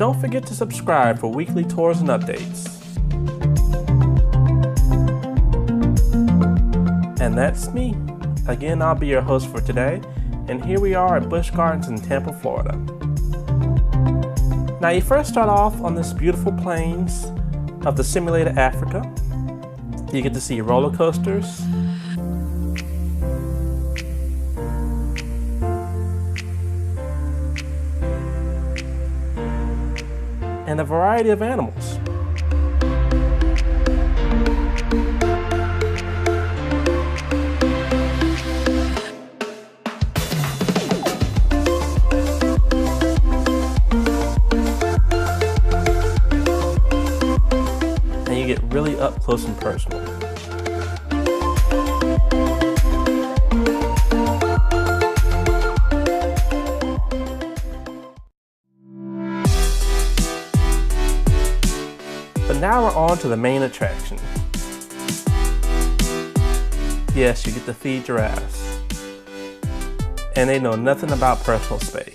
don't forget to subscribe for weekly tours and updates. And that's me. Again, I'll be your host for today, and here we are at Busch Gardens in Tampa, Florida. Now you first start off on this beautiful plains of the simulated Africa. You get to see roller coasters, and a variety of animals. And you get really up close and personal. But now we're on to the main attraction. Yes, you get to feed giraffes. And they know nothing about personal space.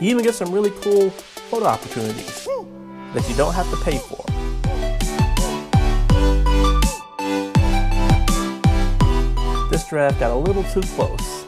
You even get some really cool photo opportunities that you don't have to pay for. This giraffe got a little too close.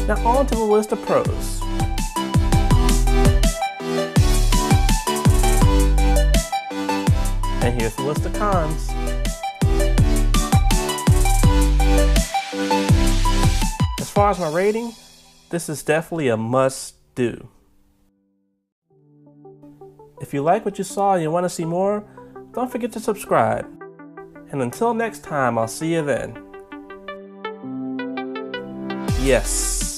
Now on to the list of pros. And here's the list of cons. As far as my rating, this is definitely a must-do. If you like what you saw and you want to see more, don't forget to subscribe. And until next time, I'll see you then. Yes.